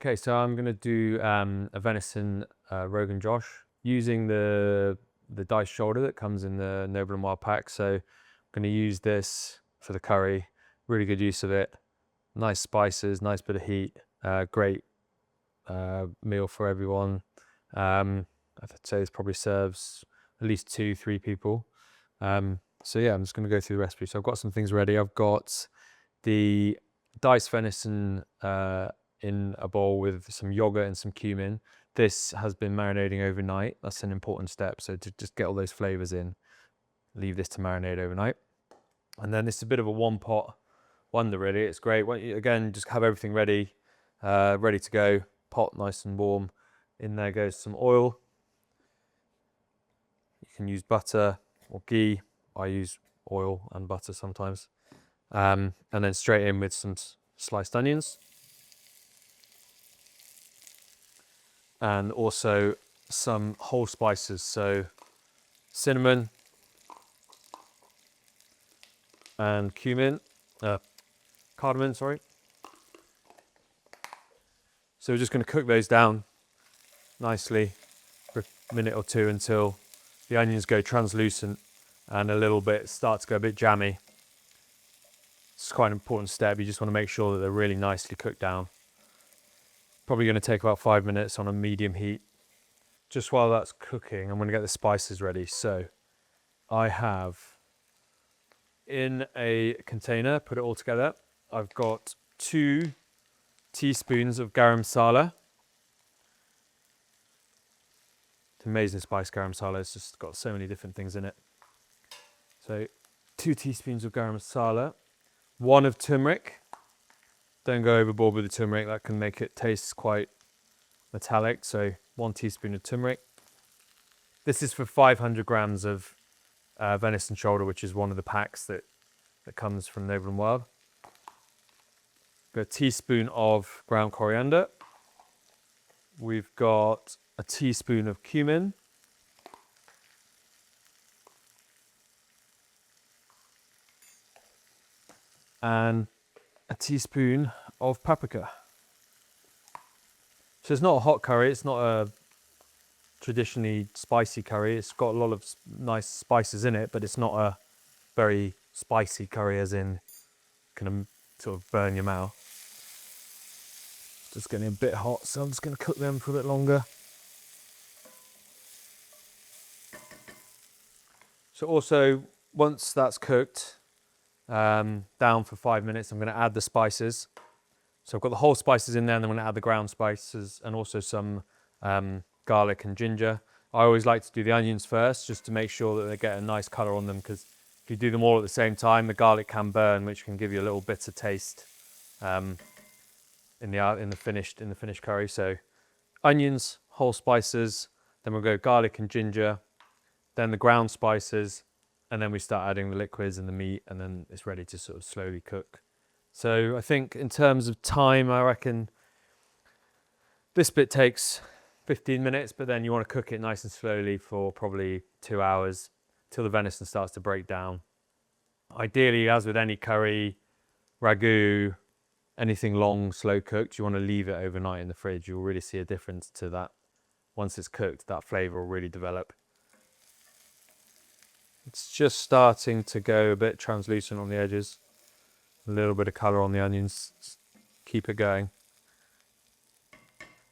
Okay, so I'm gonna do a venison Rogan Josh using the diced shoulder that comes in the Noble and Wild pack. So I'm gonna use this for the curry. Really good use of it. Nice spices, nice bit of heat. Great meal for everyone. I'd say this probably serves at least 2-3 people. So yeah, I'm just gonna go through the recipe. So I've got some things ready. I've got the diced venison in a bowl with some yogurt and some cumin. This has been marinating overnight. That's an important step. So to just get all those flavors in, leave this to marinate overnight. And then this is a bit of a one pot wonder, really. It's great. Again, just have everything ready, ready to go. Pot nice and warm. In there goes some oil. You can use butter or ghee. I use oil and butter sometimes. And then straight in with some sliced onions. And also some whole spices, so cinnamon and cardamom, sorry. So we're just going to cook those down nicely for a minute or two until the onions go translucent and a little bit start to go a bit jammy. It's quite an important step. You just want to make sure that they're really nicely cooked down. Probably going to take about 5 minutes on a medium heat. Just while that's cooking, I'm going to get the spices ready. So I have in a container, put it all together. I've got 2 teaspoons of garam masala. It's amazing spice, garam masala. It's just got so many different things in it. So 2 teaspoons of garam masala, 1 of turmeric. Don't go overboard with the turmeric. That can make it taste quite metallic. So 1 teaspoon of turmeric. This is for 500 grams of venison shoulder, which is one of the packs that comes from Noble and Wild. Got a teaspoon of ground coriander. We've got a teaspoon of cumin. And a teaspoon of paprika. So it's not a hot curry, it's not a traditionally spicy curry. It's got a lot of nice spices in it, but it's not a very spicy curry as in kind of sort of burn your mouth. It's just getting a bit hot, so I'm just going to cook them for a bit longer. So also, once that's cooked, down for 5 minutes, I'm going to add the spices. So I've got the whole spices in there, and then I'm going to add the ground spices and also some garlic and ginger. I always like to do the onions first, just to make sure that they get a nice colour on them, because if you do them all at the same time, the garlic can burn, which can give you a little bitter taste in the finished curry. So onions, whole spices, then we'll go garlic and ginger, then the ground spices, and then we start adding the liquids and the meat, and then it's ready to sort of slowly cook. So I think in terms of time, I reckon this bit takes 15 minutes, but then you want to cook it nice and slowly for probably 2 hours till the venison starts to break down. Ideally, as with any curry, ragu, anything long, slow cooked, you want to leave it overnight in the fridge. You'll really see a difference to that. Once it's cooked, that flavour will really develop. It's just starting to go a bit translucent on the edges. A little bit of colour on the onions. Just keep it going.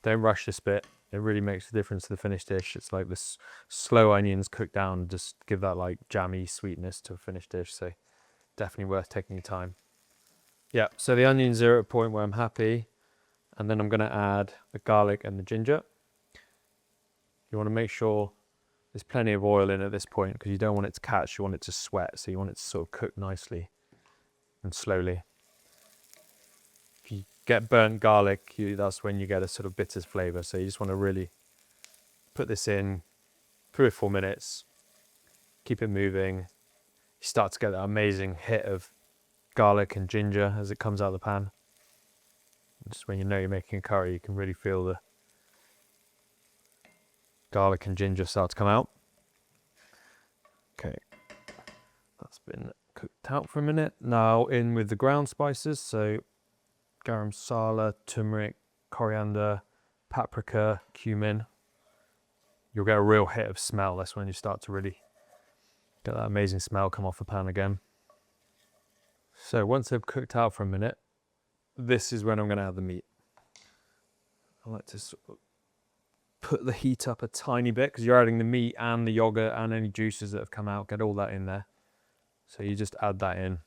Don't rush this bit. It really makes a difference to the finished dish. It's like this slow onions cooked down, just give that like jammy sweetness to a finished dish. So definitely worth taking your time. Yeah, so the onions are at a point where I'm happy. And then I'm going to add the garlic and the ginger. You want to make sure there's plenty of oil in at this point, because you don't want it to catch, you want it to sweat. So you want it to sort of cook nicely and slowly. If you get burnt garlic, that's when you get a sort of bitter flavour. So you just want to really put this in 3 or 4 minutes, keep it moving. You start to get that amazing hit of garlic and ginger as it comes out of the pan. Just when you know you're making a curry, you can really feel the garlic and ginger start to come out. Okay, that's been cooked out for a minute. Now in with the ground spices, so garam masala, turmeric, coriander, paprika, cumin. You'll get a real hit of smell. That's when you start to really get that amazing smell come off the pan again. So once they've cooked out for a minute, this is when I'm going to add the meat. I like to sort of put the heat up a tiny bit because you're adding the meat and the yogurt and any juices that have come out, get all that in there. So you just add that in.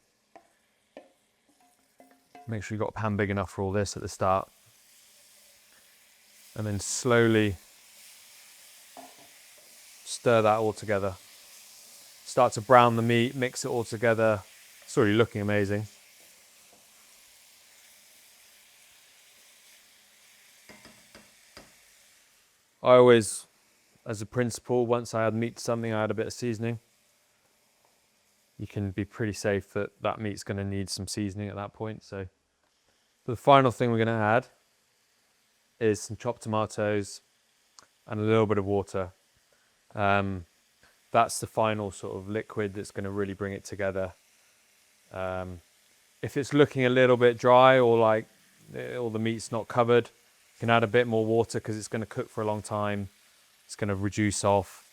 Make sure you've got a pan big enough for all this at the start. And then slowly stir that all together. Start to brown the meat, mix it all together. It's already looking amazing. I always, as a principle, once I add meat to something, I add a bit of seasoning. You can be pretty safe that that meat's going to need some seasoning at that point. So the final thing we're going to add is some chopped tomatoes and a little bit of water. That's the final sort of liquid that's going to really bring it together. If it's looking a little bit dry or like all the meat's not covered, you can add a bit more water because it's going to cook for a long time. It's going to reduce off,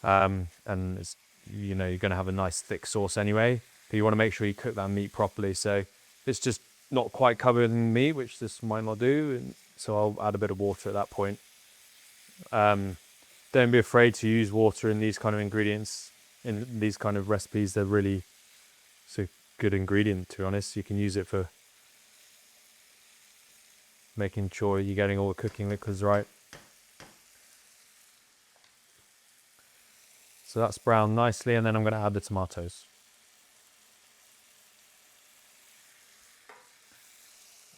and it's, you know, you're going to have a nice thick sauce anyway. But you want to make sure you cook that meat properly. So if it's just not quite covered in meat, which this might not do, and so I'll add a bit of water at that point. Don't be afraid to use water in these kind of ingredients, in these kind of recipes. They're really, it's a good ingredient, to be honest. You can use it for making sure you're getting all the cooking liquids right. So that's browned nicely, and then I'm going to add the tomatoes.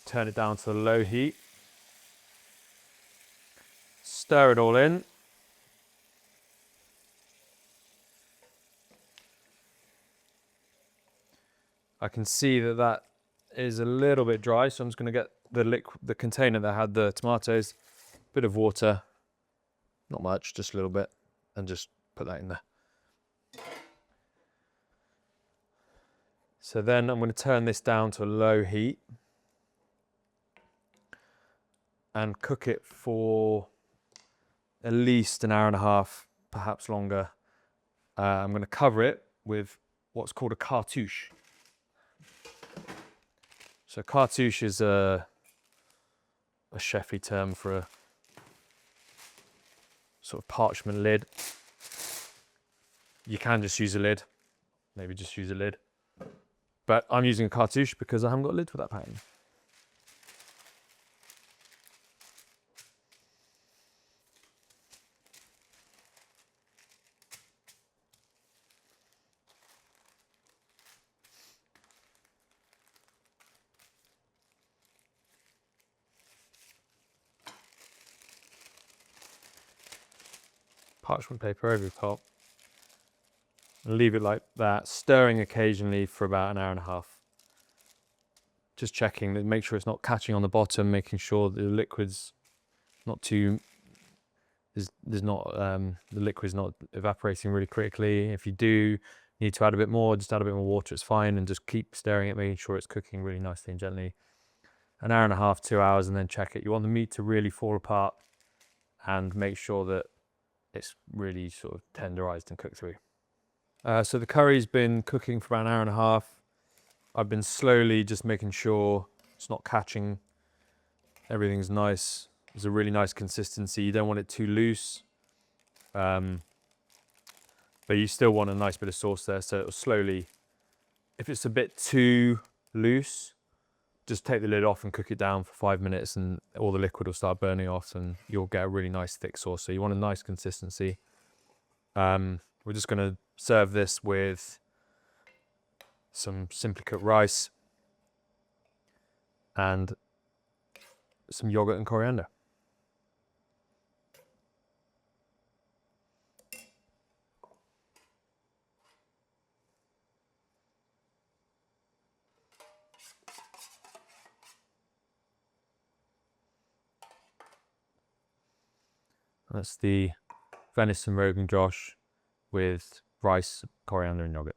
Turn it down to the low heat. Stir it all in. I can see that that is a little bit dry, so I'm just going to get the container that had the tomatoes, a bit of water, not much, just a little bit, and just put that in there. So then I'm going to turn this down to a low heat and cook it for at least an hour and a half, perhaps longer. I'm going to cover it with what's called a cartouche. So cartouche is a chefy term for a sort of parchment lid. You can just use a lid, maybe just use a lid. But I'm using a cartouche because I haven't got a lid for that pan. Parchment paper over the top. And leave it like that, stirring occasionally for about an hour and a half. Just checking that, make sure it's not catching on the bottom, making sure the liquid's not too, there's not, the liquid's not evaporating really quickly. If you do need to add a bit more, just add a bit more water, it's fine, and just keep stirring it, making sure it's cooking really nicely and gently. An hour and a half, 2 hours, and then check it. You want the meat to really fall apart and make sure that it's really sort of tenderized and cooked through. So the curry's been cooking for about an hour and a half. I've been slowly just making sure it's not catching. Everything's nice. It's a really nice consistency. You don't want it too loose. But you still want a nice bit of sauce there. So it'll slowly, if it's a bit too loose, just take the lid off and cook it down for 5 minutes and all the liquid will start burning off and you'll get a really nice thick sauce. So you want a nice consistency. We're just going to serve this with some simply cooked rice and some yogurt and coriander. That's the venison Rogan Josh with rice, coriander and yogurt.